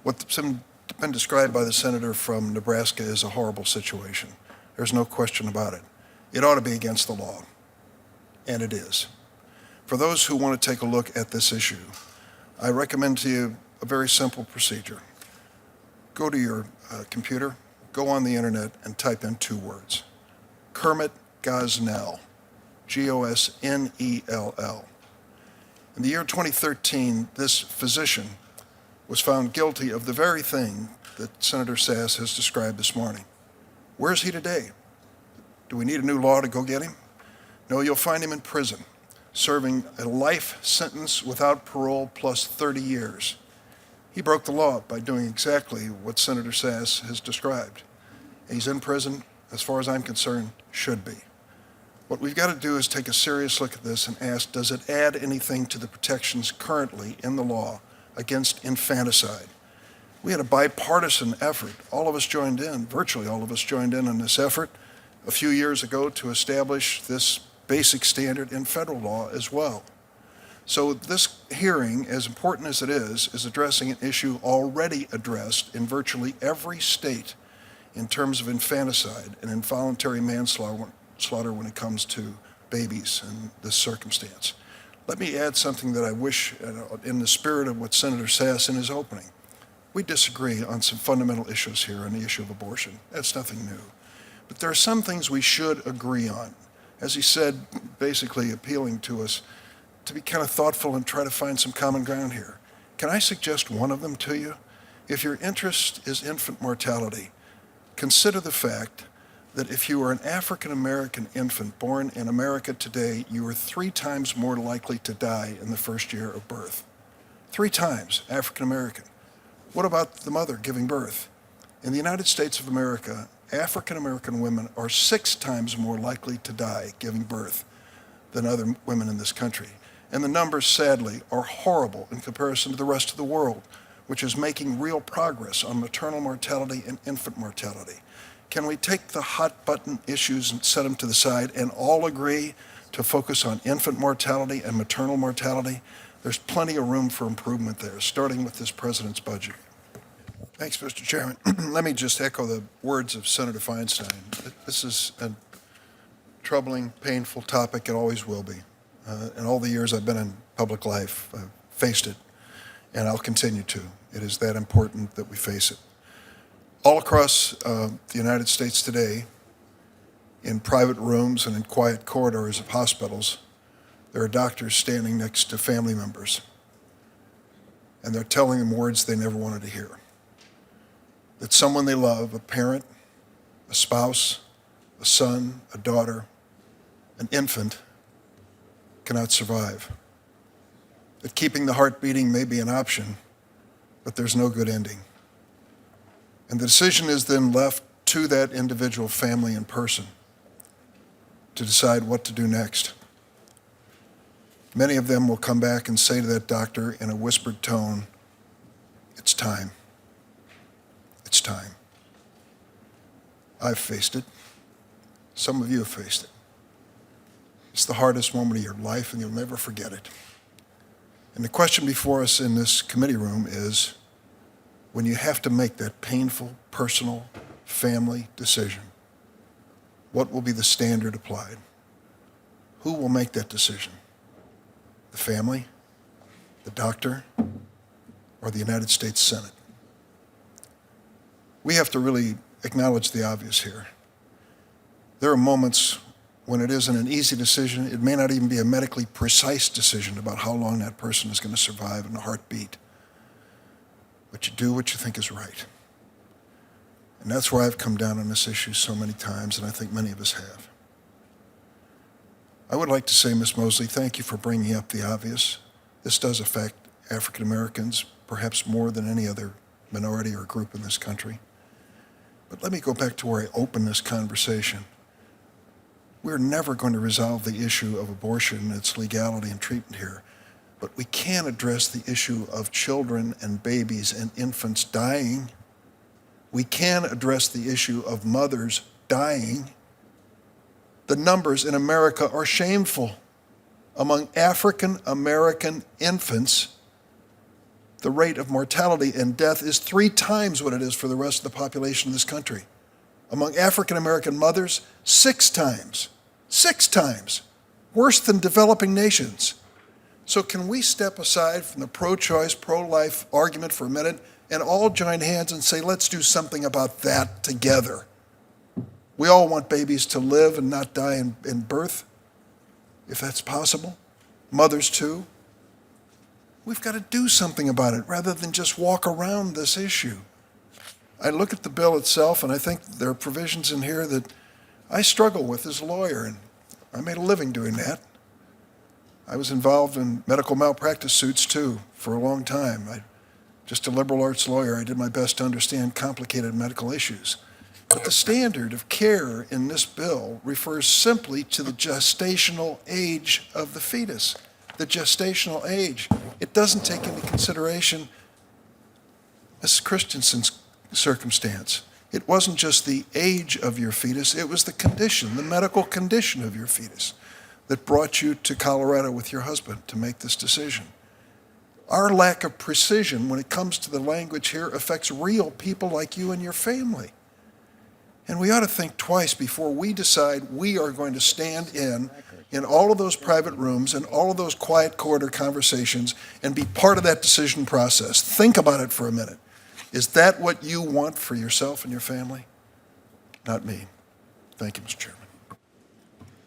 What's been described by the senator from Nebraska is a horrible situation. There's no question about it. It ought to be against the law, and it is. For those who want to take a look at this issue, I recommend to you a very simple procedure. Go to your computer, go on the internet, and type in 2 words. Kermit Gosnell, Gosnell. In the year 2013, this physician was found guilty of the very thing that Senator Sass has described this morning. Where is he today? Do we need a new law to go get him? No, you'll find him in prison, serving a life sentence without parole plus 30 years. He broke the law by doing exactly what Senator Sass has described. He's in prison, as far as I'm concerned, should be. What we've got to do is take a serious look at this and ask, does it add anything to the protections currently in the law against infanticide? We had a bipartisan effort. All of us joined in, virtually all of us joined in on this effort a few years ago to establish this basic standard in federal law as well. So this hearing, as important as it is addressing an issue already addressed in virtually every state in terms of infanticide and involuntary manslaughter when it comes to babies in this circumstance. Let me add something that I wish, in the spirit of what Senator Sass in his opening, we disagree on some fundamental issues here on the issue of abortion. That's nothing new. But there are some things we should agree on. As he said, basically appealing to us to be kind of thoughtful and try to find some common ground here. Can I suggest one of them to you? If your interest is infant mortality, consider the fact that if you are an African-American infant born in America today, you are 3 times more likely to die in the first year of birth. 3 times African-American. What about the mother giving birth? In the United States of America, African-American women are 6 times more likely to die giving birth than other women in this country. And the numbers, sadly, are horrible in comparison to the rest of the world, which is making real progress on maternal mortality and infant mortality. Can we take the hot-button issues and set them to the side and all agree to focus on infant mortality and maternal mortality? There's plenty of room for improvement there, starting with this president's budget. Thanks, Mr. Chairman. Let me just echo the words of Senator Feinstein. This is a troubling, painful topic. It always will be. In all the years I've been in public life, I've faced it, and I'll continue to. It is that important that we face it. All across the United States today, in private rooms and in quiet corridors of hospitals, there are doctors standing next to family members, and they're telling them words they never wanted to hear. That someone they love, a parent, a spouse, a son, a daughter, an infant, cannot survive. That keeping the heart beating may be an option, but there's no good ending. And the decision is then left to that individual family and person to decide what to do next. Many of them will come back and say to that doctor in a whispered tone, "It's time. It's time." I've faced it. Some of you have faced it. It's the hardest moment of your life, and you'll never forget it. And the question before us in this committee room is, when you have to make that painful, personal, family decision, what will be the standard applied? Who will make that decision? The family, the doctor, or the United States Senate? We have to really acknowledge the obvious here. There are moments when it isn't an easy decision. It may not even be a medically precise decision about how long that person is going to survive in a heartbeat. But you do what you think is right. And that's where I've come down on this issue so many times, and I think many of us have. I would like to say, Ms. Mosley, thank you for bringing up the obvious. This does affect African Americans, perhaps more than any other minority or group in this country. But let me go back to where I opened this conversation. We're never going to resolve the issue of abortion and its legality and treatment here, but we can address the issue of children and babies and infants dying. We can address the issue of mothers dying. The numbers in America are shameful. Among African American infants, the rate of mortality and death is 3 times what it is for the rest of the population of this country. Among African American mothers, 6 times. 6 times. Worse than developing nations. So can we step aside from the pro-choice, pro-life argument for a minute and all join hands and say, let's do something about that together? We all want babies to live and not die in birth, if that's possible. Mothers too. We've got to do something about it rather than just walk around this issue. I look at the bill itself and I think there are provisions in here that I struggle with as a lawyer, and I made a living doing that. I was involved in medical malpractice suits too for a long time. Just a liberal arts lawyer, I did my best to understand complicated medical issues. But the standard of care in this bill refers simply to the gestational age of the fetus. The gestational age. It doesn't take into consideration Mrs. Christensen's circumstance. It wasn't just the age of your fetus, it was the condition, the medical condition of your fetus that brought you to Colorado with your husband to make this decision. Our lack of precision when it comes to the language here affects real people like you and your family. And we ought to think twice before we decide we are going to stand in all of those private rooms and all of those quiet corridor conversations and be part of that decision process. Think about it for a minute. Is that what you want for yourself and your family? Not me. Thank you, Mr. Chairman.